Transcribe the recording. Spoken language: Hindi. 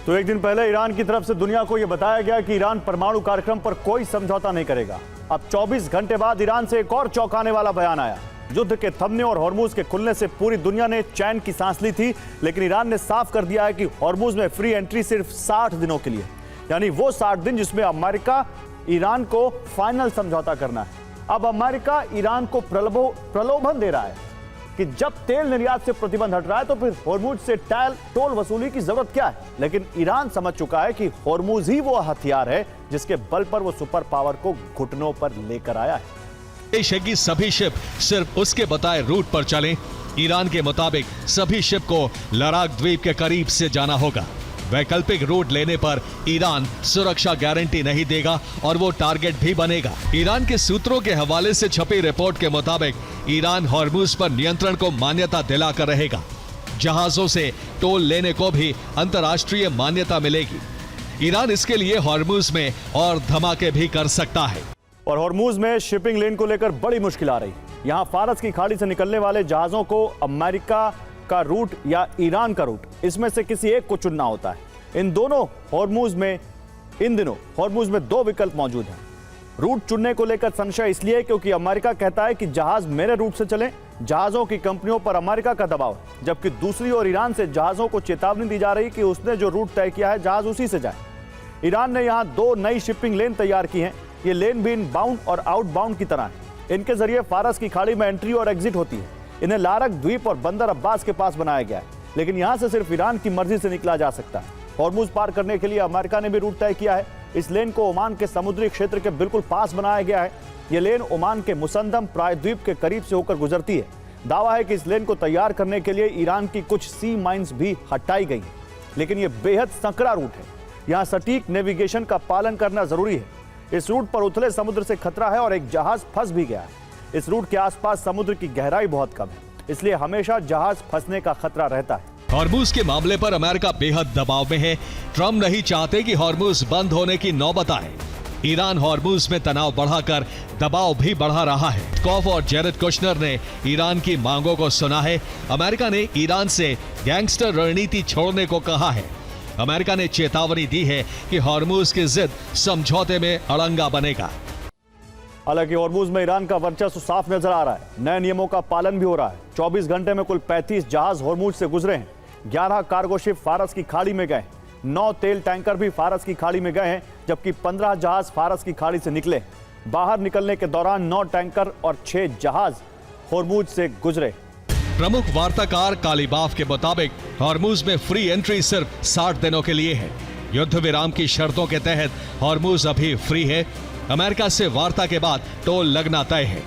तो एक दिन पहले ईरान की तरफ से दुनिया को यह बताया गया कि ईरान परमाणु कार्यक्रम पर कोई समझौता नहीं करेगा। अब 24 घंटे बाद ईरान से एक और चौंकाने वाला बयान आया। युद्ध के थमने और हॉर्मुज के खुलने से पूरी दुनिया ने चैन की सांस ली थी, लेकिन ईरान ने साफ कर दिया है कि हॉर्मुज में फ्री एंट्री सिर्फ 60 दिनों के लिए, यानी वो 60 दिन जिसमें अमेरिका ईरान को फाइनल समझौता करना है। अब अमेरिका ईरान को प्रलोभन दे रहा है कि जब तेल निर्यात से प्रतिबंध हट रहा है तो फिर हॉर्मुज से टोल वसूली की जरूरत क्या है। लेकिन ईरान समझ चुका है कि हॉर्मुज ही वो हथियार है जिसके बल पर वो सुपर पावर को घुटनों पर लेकर आया है। देश है कि सभी शिप सिर्फ उसके बताए रूट पर चलें। ईरान के मुताबिक सभी शिप को लड़ाक द्वीप के करीब से जाना होगा। वैकल्पिक रूट लेने पर ईरान सुरक्षा गारंटी नहीं देगा और वो टारगेट भी बनेगा। ईरान के सूत्रों के हवाले से छपी रिपोर्ट के मुताबिक ईरान हॉर्मुज पर नियंत्रण को मान्यता दिलाकर रहेगा। जहाजों से टोल लेने को भी अंतर्राष्ट्रीय मान्यता मिलेगी। ईरान इसके लिए हॉर्मुज में और धमाके भी कर सकता है। और हॉर्मुज में शिपिंग लेन को लेकर बड़ी मुश्किल आ रही। यहाँ फारस की खाड़ी से निकलने वाले जहाजों को अमेरिका का रूट या ईरान का रूट, इसमें से किसी एक को चुनना होता है। इन दिनों हॉर्मुज में 2 विकल्प मौजूद हैं। रूट चुनने को लेकर संशय इसलिए क्योंकि अमेरिका कहता है कि जहाज मेरे रूट से चलें। जहाजों की कंपनियों पर अमेरिका का दबाव है, जबकि दूसरी ओर ईरान से जहाजों को चेतावनी दी जा रही कि उसने जो रूट तय किया है जहाज उसी से जाए। ईरान ने यहाँ 2 नई शिपिंग लेन तैयार की हैं। ये लेन भी इनबाउंड और आउटबाउंड की तरह है। इनके जरिए फारस की खाड़ी में एंट्री और एग्जिट होती है। इन्हें लारक द्वीप और बंदर अब्बास के पास बनाया गया है, लेकिन यहां से सिर्फ ईरान की मर्जी से निकला जा सकता है। हॉर्मुज पार करने के लिए अमेरिका ने भी रूट तय किया है। इस लेन को ओमान के समुद्री क्षेत्र के बिल्कुल पास बनाया गया है। यह लेन ओमान के मुसंदम प्रायद्वीप के करीब से होकर गुजरती है। दावा है कि इस लेन को तैयार करने के लिए ईरान की कुछ सी माइंस भी हटाई गई हैं, लेकिन यह बेहद संकरा रूट है। यहाँ सटीक नेविगेशन का पालन करना जरूरी है। इस रूट पर उथले समुद्र से खतरा है और एक जहाज फंस भी गया है। इस रूट के आसपास समुद्र की गहराई बहुत कम है, इसलिए हमेशा जहाज फंसने का खतरा रहता है। हॉर्मुज के मामले पर अमेरिका बेहद दबाव में है। ट्रम्प नहीं चाहते कि हॉर्मुज बंद होने की नौबत आए। ईरान हॉर्मुज में तनाव बढ़ाकर दबाव भी बढ़ा रहा है। कॉफ और जेरेड कुशनर ने ईरान की मांगों को सुना है। अमेरिका ने ईरान से गैंगस्टर रणनीति छोड़ने को कहा है। अमेरिका ने चेतावनी दी है कि हॉर्मुज की जिद समझौते में अड़ंगा बनेगा। हालांकि हॉर्मुज में ईरान का वर्चस्व साफ नजर आ रहा है। नए नियमों का पालन भी हो रहा है। 24 घंटे में कुल 35 जहाज हॉर्मुज से गुजरे हैं। 11 कार्गो शिप फारस की खाड़ी में गए। 9 तेल टैंकर भी फारस की खाड़ी में गए हैं, जबकि 15 जहाज फारस की खाड़ी से निकले। बाहर निकलने के दौरान 9 टैंकर और 6 जहाज हॉर्मुज से गुजरे। प्रमुख वार्ताकार कालीबाफ के मुताबिक हॉर्मुज में फ्री एंट्री सिर्फ 60 दिनों के लिए है। युद्ध विराम की शर्तों के तहत हॉर्मुज अभी फ्री है। अमेरिका से वार्ता के बाद टोल लगना तय है।